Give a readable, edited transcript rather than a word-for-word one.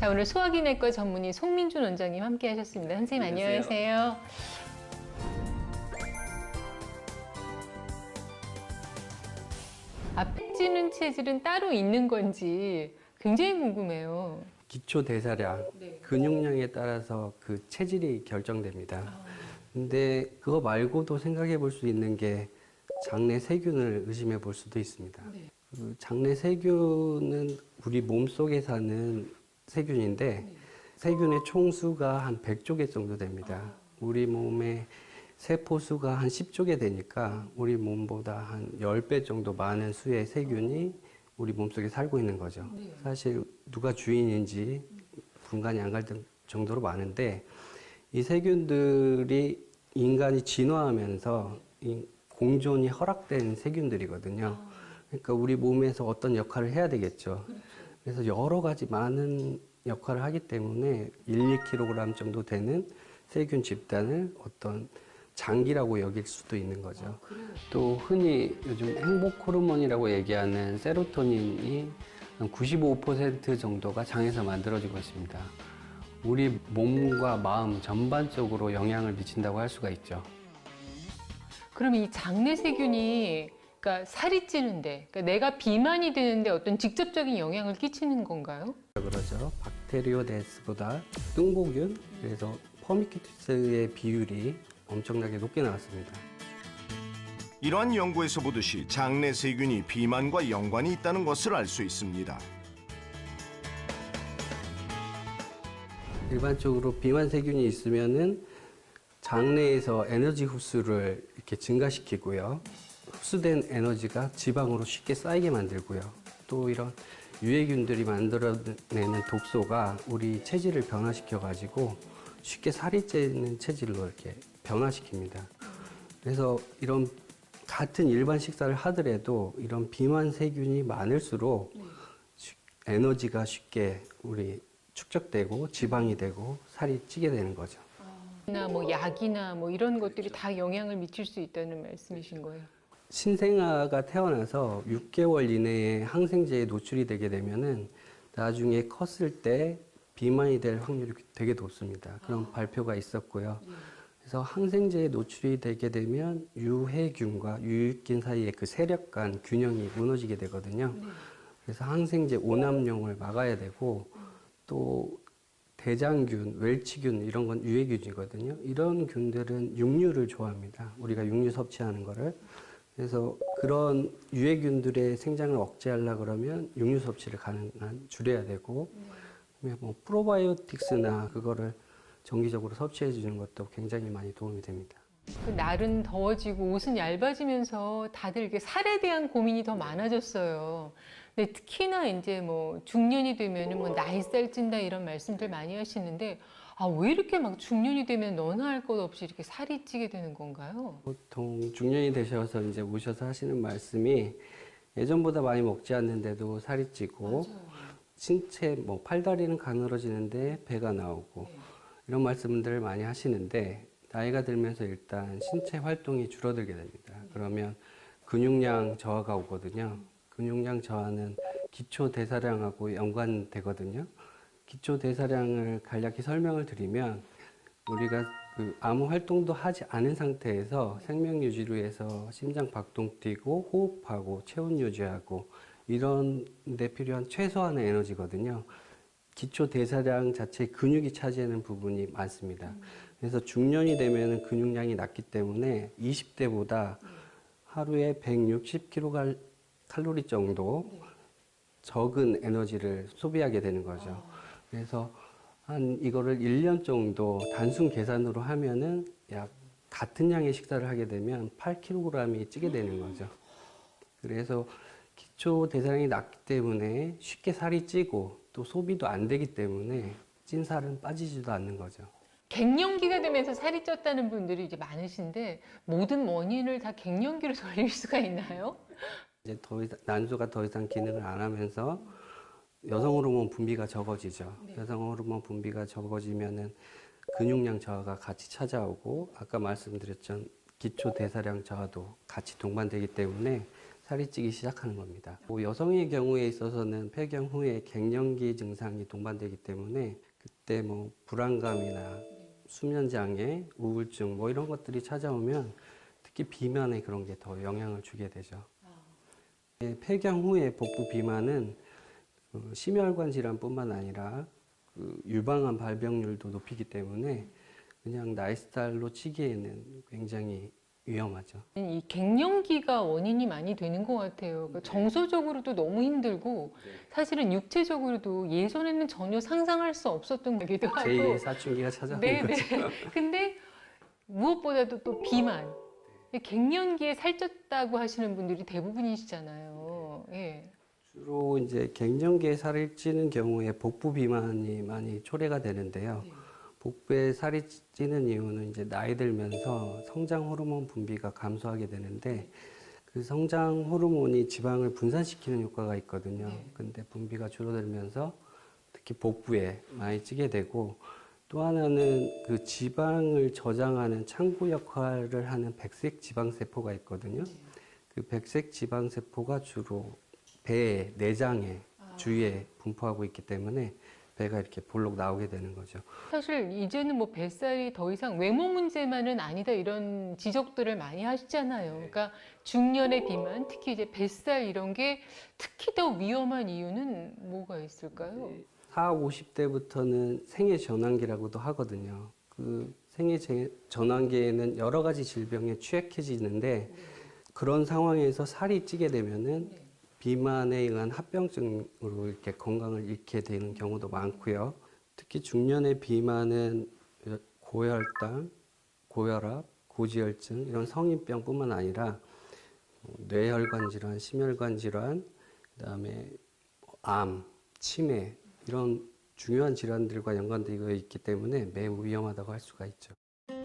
자, 오늘 소화기내과 전문의 송민준 원장님 함께 하셨습니다. 선생님 안녕하세요. 앞에 찌는 체질은 따로 있는 건지 굉장히 궁금해요. 기초 대사량, 근육량에 따라서 그 체질이 결정됩니다. 근데 그거 말고도 생각해 볼 수 있는 게 장내 세균을 의심해 볼 수도 있습니다. 그 장내 세균은 우리 몸 속에 사는 세균인데 세균의 총수가 한 100조 개 정도 됩니다. 우리 몸의 세포 수가 한 10조 개 되니까 우리 몸보다 한 10배 정도 많은 수의 세균이 우리 몸속에 살고 있는 거죠. 사실 누가 주인인지 분간이 안 갈 정도로 많은데 이 세균들이 인간이 진화하면서 공존이 허락된 세균들이거든요. 그러니까 우리 몸에서 어떤 역할을 해야 되겠죠. 그래서 여러 가지 많은 역할을 하기 때문에 1, 2kg 정도 되는 세균 집단을 어떤 장기라고 여길 수도 있는 거죠. 또 흔히 요즘 행복 호르몬이라고 얘기하는 세로토닌이 한 95% 정도가 장에서 만들어지고 있습니다. 우리 몸과 마음 전반적으로 영향을 미친다고 할 수가 있죠. 그럼 이 장내 세균이 그러니까 살이 찌는데, 그러니까 내가 비만이 되는데 어떤 직접적인 영향을 끼치는 건가요? 그러죠. 박테리오데스보다 뚱보균, 그래서 퍼미큐티스의 비율이 엄청나게 높게 나왔습니다. 이러한 연구에서 보듯이 장내 세균이 비만과 연관이 있다는 것을 알 수 있습니다. 일반적으로 비만 세균이 있으면은 장내에서 에너지 흡수를 이렇게 증가시키고요. 흡수된 에너지가 지방으로 쉽게 쌓이게 만들고요. 또 이런 유해균들이 만들어내는 독소가 우리 체질을 변화시켜가지고 쉽게 살이 찌는 체질로 이렇게 변화시킵니다. 그래서 이런 같은 일반 식사를 하더라도 이런 비만 세균이 많을수록 에너지가 쉽게 우리 축적되고 지방이 되고 살이 찌게 되는 거죠. 나 뭐 약이나 뭐 이런 것들이 다 영향을 미칠 수 있다는 말씀이신 거예요. 신생아가 태어나서 6개월 이내에 항생제에 노출이 되게 되면은 나중에 컸을 때 비만이 될 확률이 되게 높습니다. 그런 발표가 있었고요. 그래서 항생제에 노출이 되게 되면 유해균과 유익균 사이의 그 세력 간 균형이 무너지게 되거든요. 그래서 항생제 오남용을 막아야 되고 또 대장균, 웰치균 이런 건 유해균이거든요. 이런 균들은 육류를 좋아합니다. 우리가 육류 섭취하는 거를. 그래서 그런 유해균들의 생장을 억제하려고 그러면 육류 섭취를 가능한 줄여야 되고 뭐 프로바이오틱스나 그거를 정기적으로 섭취해 주는 것도 굉장히 많이 도움이 됩니다. 그 날은 더워지고 옷은 얇아지면서 다들 이렇게 살에 대한 고민이 더 많아졌어요. 근데 특히나 이제 뭐 중년이 되면은 뭐 나이살 찐다 이런 말씀들 많이 하시는데 아, 왜 이렇게 막 중년이 되면 너나 할 것 없이 이렇게 살이 찌게 되는 건가요? 보통 중년이 되셔서 이제 오셔서 하시는 말씀이 예전보다 많이 먹지 않는데도 살이 찌고 신체 뭐 팔다리는 가늘어지는데 배가 나오고 이런 말씀들을 많이 하시는데 나이가 들면서 일단 신체 활동이 줄어들게 됩니다. 그러면 근육량 저하가 오거든요. 근육량 저하는 기초 대사량하고 연관되거든요. 기초 대사량을 간략히 설명을 드리면 우리가 그 아무 활동도 하지 않은 상태에서 생명 유지를 위해서 심장 박동 뛰고 호흡하고 체온 유지하고 이런 데 필요한 최소한의 에너지거든요. 기초 대사량 자체 근육이 차지하는 부분이 많습니다. 그래서 중년이 되면 근육량이 낮기 때문에 20대보다 하루에 160kcal 정도 적은 에너지를 소비하게 되는 거죠. 그래서 한 이거를 1년 정도 단순 계산으로 하면은 약 같은 양의 식사를 하게 되면 8kg이 찌게 되는 거죠. 그래서 기초 대사량이 낮기 때문에 쉽게 살이 찌고 또 소비도 안 되기 때문에 찐 살은 빠지지도 않는 거죠. 갱년기가 되면서 살이 쪘다는 분들이 이제 많으신데 모든 원인을 다 갱년기로 돌릴 수가 있나요? 이제 더 이상 난소가 더 이상 기능을 안 하면서 여성 호르몬 분비가 적어지죠. 여성 호르몬 분비가 적어지면은 근육량 저하가 같이 찾아오고 아까 말씀드렸던 기초 대사량 저하도 같이 동반되기 때문에 살이 찌기 시작하는 겁니다. 여성의 경우에 있어서는 폐경 후에 갱년기 증상이 동반되기 때문에 그때 불안감이나 수면 장애, 우울증 이런 것들이 찾아오면 특히 비만에 그런 게 더 영향을 주게 되죠. 폐경 후에 복부 비만은 심혈관 질환뿐만 아니라 유방암 발병률도 높이기 때문에 그냥 나이스타일로 치기에는 굉장히 위험하죠. 이 갱년기가 원인이 많이 되는 것 같아요. 그러니까 정서적으로도 너무 힘들고 사실은 육체적으로도 예전에는 전혀 상상할 수 없었던 거기도 하고. 제2의 사춘기가 찾아오는 네네. 거죠. 근데 무엇보다도 또 비만. 갱년기에 살쪘다고 하시는 분들이 대부분이시잖아요. 예. 주로 이제 갱년기에 살이 찌는 경우에 복부 비만이 많이 초래가 되는데요. 복부에 살이 찌는 이유는 이제 나이 들면서 성장 호르몬 분비가 감소하게 되는데 그 성장 호르몬이 지방을 분산시키는 효과가 있거든요. 근데 분비가 줄어들면서 특히 복부에 많이 찌게 되고 또 하나는 그 지방을 저장하는 창구 역할을 하는 백색 지방세포가 있거든요. 그 백색 지방세포가 주로 배, 내장에 주위에 분포하고 있기 때문에 배가 이렇게 볼록 나오게 되는 거죠. 사실 이제는 뭐 뱃살이 더 이상 외모 문제만은 아니다 이런 지적들을 많이 하시잖아요. 그러니까 중년의 비만, 특히 이제 뱃살 이런 게 특히 더 위험한 이유는 뭐가 있을까요? 40, 50대부터는 생애 전환기라고도 하거든요. 그 생애 전환기에는 여러 가지 질병에 취약해지는데 그런 상황에서 살이 찌게 되면은 비만에 의한 합병증으로 이렇게 건강을 잃게 되는 경우도 많고요. 특히 중년의 비만은 고혈당, 고혈압, 고지혈증 이런 성인병뿐만 아니라 뇌혈관 질환, 심혈관 질환, 그다음에 암, 치매 이런 중요한 질환들과 연관되어 있기 때문에 매우 위험하다고 할 수가 있죠.